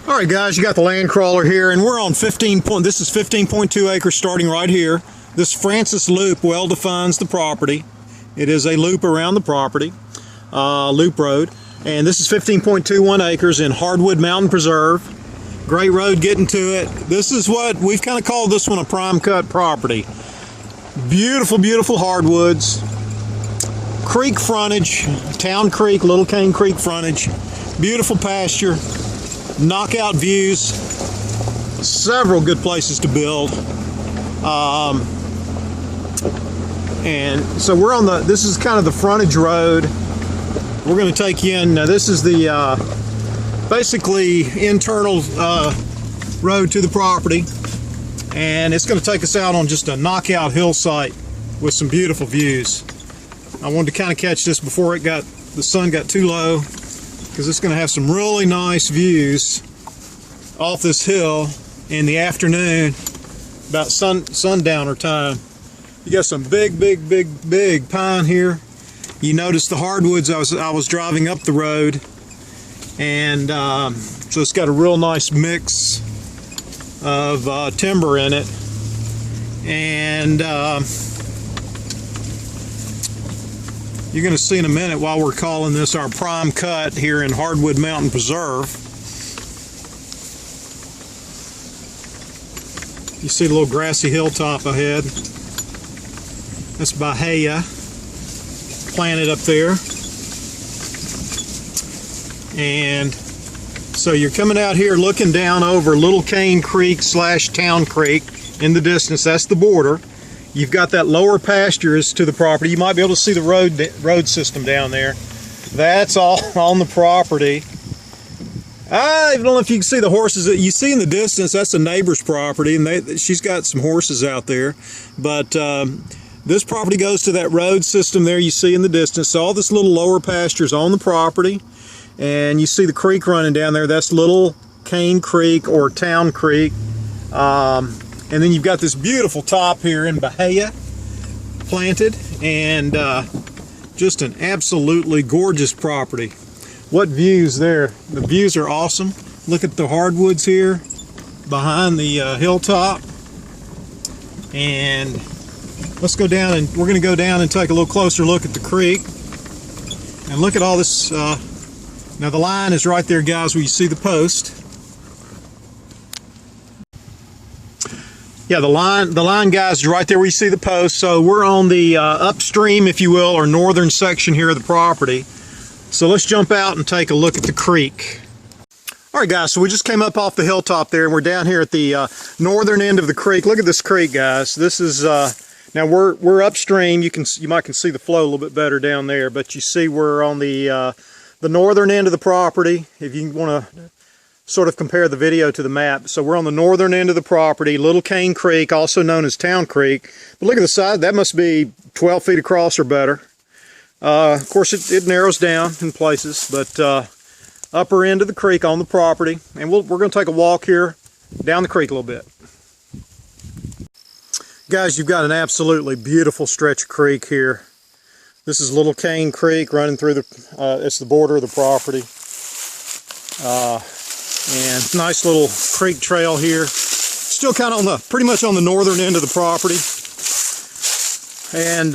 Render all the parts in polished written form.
Alright guys, you got the land crawler here, and we're on this is 15.2 acres starting right here. This Francis Loop well defines the property. It is a loop around the property, loop road. And this is 15.21 acres in Hardwood Mountain Preserve. Great road getting to it. This is what we've kind of called this one a prime cut property. Beautiful, beautiful hardwoods. Creek frontage, Town Creek, Little Cane Creek frontage. Beautiful pasture. Knockout views, several good places to build, and so we're on this is kind of the frontage road. We're going to take you in. Now this is the basically internal road to the property, and it's going to take us out on just a knockout hill site with some beautiful views. I wanted to kind of catch this before the sun got too low, because it's going to have some really nice views off this hill in the afternoon, about sundowner time. You got some big pine here. You notice the hardwoods. I was driving up the road, and so it's got a real nice mix of timber in it, and you're going to see in a minute why we're calling this our prime cut here in Hardwood Mountain Preserve. You see the little grassy hilltop ahead. That's Bahia planted up there. And so you're coming out here looking down over Little Cane Creek / Town Creek in the distance. That's the border. You've got that lower pastures to the property. You might be able to see the road system down there. That's all on the property. I don't know if you can see the horses that you see in the distance. That's a neighbor's property, and she's got some horses out there. But this property goes to that road system there you see in the distance. So all this little lower pastures on the property, and you see the creek running down there. That's Little Cane Creek or Town Creek. And then you've got this beautiful top here in Bahia planted, and just an absolutely gorgeous property. What views there. The views are awesome. Look at the hardwoods here behind the hilltop. And let's go down, and we're going to go down and take a little closer look at the creek. And look at all this. Now the line is right there, guys, where you see the post. Yeah, the line, guys, is right there where you see the post. So we're on the upstream, if you will, or northern section here of the property. So let's jump out and take a look at the creek. All right, guys, so we just came up off the hilltop there, and we're down here at the northern end of the creek. Look at this creek, guys. This is now we're upstream. You might can see the flow a little bit better down there, but you see we're on the northern end of the property. If you want to sort of compare the video to the map. So we're on the northern end of the property, Little Cane Creek, also known as Town Creek. But look at the side, that must be 12 feet across or better. Of course, it narrows down in places, but upper end of the creek on the property. And we're going to take a walk here down the creek a little bit. Guys, you've got an absolutely beautiful stretch of creek here. This is Little Cane Creek running through it's the border of the property. And nice little creek trail here. Still kind of pretty much on the northern end of the property. And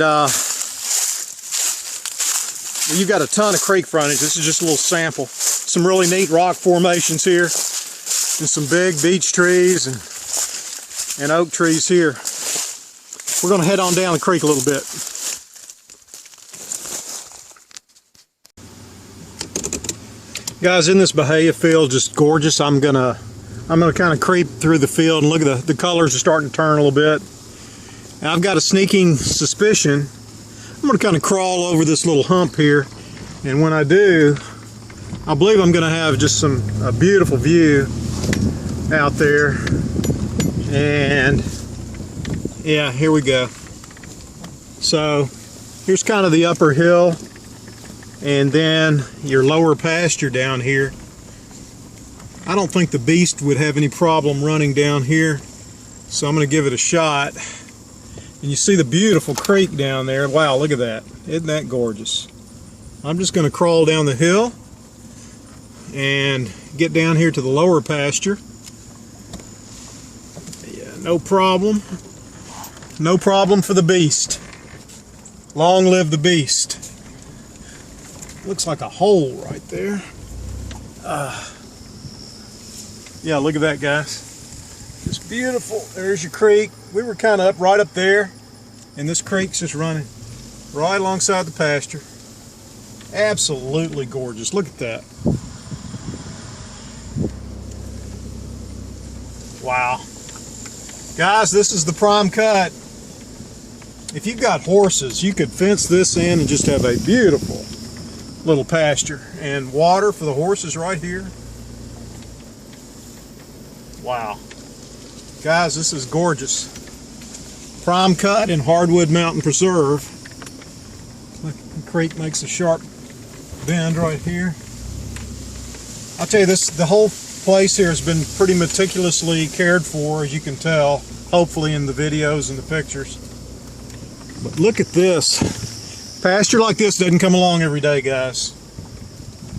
you've got a ton of creek frontage. This is just a little sample. Some really neat rock formations here. And some big beech trees and oak trees here. We're going to head on down the creek a little bit. Guys, in this Bahia field, just gorgeous. I'm gonna kind of creep through the field and look at the colors are starting to turn a little bit. And I've got a sneaking suspicion I'm gonna kind of crawl over this little hump here, and when I do, I believe I'm gonna have just a beautiful view out there. And yeah, here we go. So here's kind of the upper hill, and then your lower pasture down here. I don't think the beast would have any problem running down here, so I'm going to give it a shot. And you see the beautiful creek down there. Wow, look at that. Isn't that gorgeous? I'm just going to crawl down the hill and get down here to the lower pasture. Yeah, no problem. No problem for the beast. Long live the beast. Looks like a hole right there. Yeah, look at that, guys. It's beautiful. There's your creek. We were kind of right up there, and this creek's just running right alongside the pasture. Absolutely gorgeous. Look at that. Wow. Guys, this is the prime cut. If you've got horses, you could fence this in and just have a beautiful little pasture and water for the horses right here. Wow. Guys, this is gorgeous. Prime cut in Hardwood Mountain Preserve. Look, the creek makes a sharp bend right here. I'll tell you this, the whole place here has been pretty meticulously cared for, as you can tell, hopefully in the videos and the pictures. But look at this. Pasture like this doesn't come along every day, guys.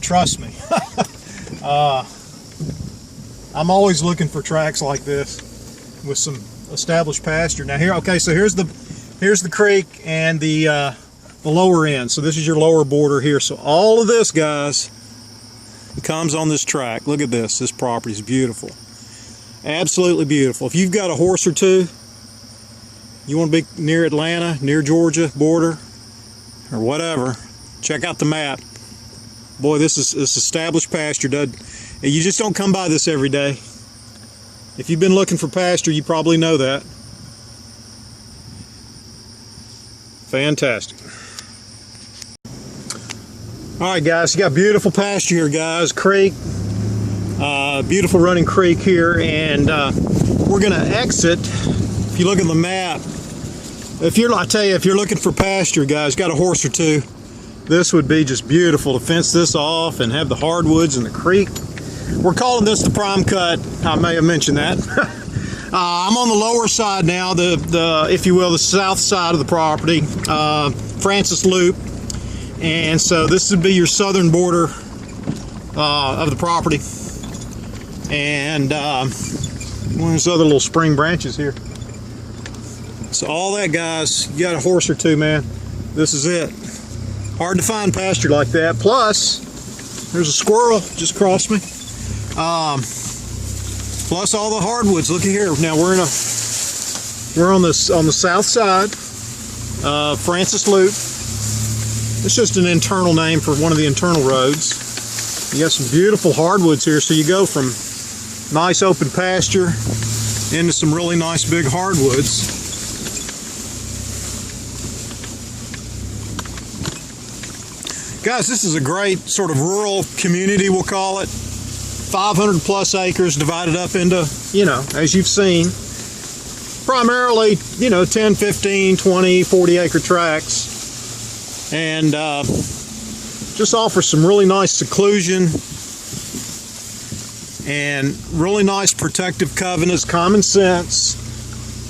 Trust me. I'm always looking for tracks like this with some established pasture. Now here, okay, so here's the creek and the lower end. So this is your lower border here. So all of this, guys, comes on this track. Look at this. This property is beautiful. Absolutely beautiful. If you've got a horse or two, you want to be near Atlanta, near Georgia border, or whatever, check out the map. Boy, this established pasture. You just don't come by this every day. If you've been looking for pasture, you probably know that. Fantastic. All right, guys, you got beautiful pasture here, guys. Creek, beautiful running creek here, and we're gonna exit. If you look at the map, I tell you, if you're looking for pasture, guys, got a horse or two, this would be just beautiful to fence this off and have the hardwoods and the creek. We're calling this the prime cut. I may have mentioned that. I'm on the lower side now, if you will, the south side of the property, Francis Loop. And so this would be your southern border of the property. And one of those other little spring branches here. So all that, guys, you got a horse or two, man, this is it. Hard to find pasture like that. Plus, there's a squirrel just crossed me. Plus all the hardwoods. Look at here. Now we're on the south side, Francis Loop. It's just an internal name for one of the internal roads. You got some beautiful hardwoods here. So you go from nice open pasture into some really nice big hardwoods. Guys, this is a great sort of rural community, we'll call it. 500 plus acres divided up into, you know, as you've seen, primarily, you know, 10, 15, 20, 40 acre tracts. And just offers some really nice seclusion and really nice protective covenants, common sense,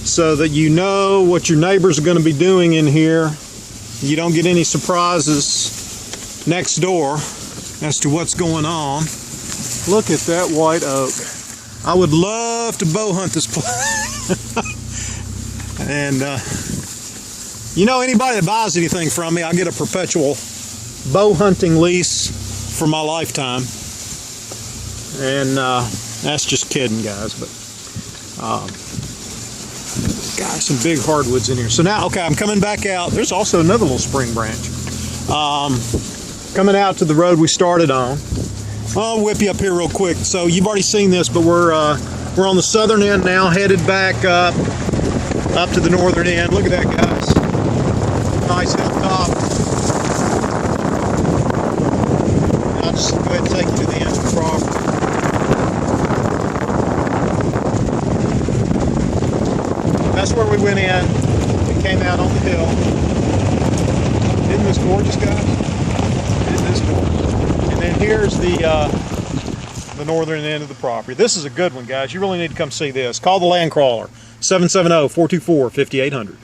so that you know what your neighbors are going to be doing in here. You don't get any surprises next door as to what's going on. Look at that white oak. I would love to bow hunt this place. And you know, anybody that buys anything from me, I get a perpetual bow hunting lease for my lifetime. And that's just kidding, guys, but got some big hardwoods in here. So now, okay, I'm coming back out. There's also another little spring branch. Coming out to the road we started on. I'll whip you up here real quick. So you've already seen this, but we're on the southern end now, headed back up to the northern end. Look at that, guys. Nice hilltop. I'll just go ahead and take you to the end of the property. That's where we went in. We came out on the hill. Isn't this gorgeous, guys? Isn't this gorgeous? And then here's the northern end of the property. This is a good one, guys. You really need to come see this. Call the Land Crawler, 770-424-5800.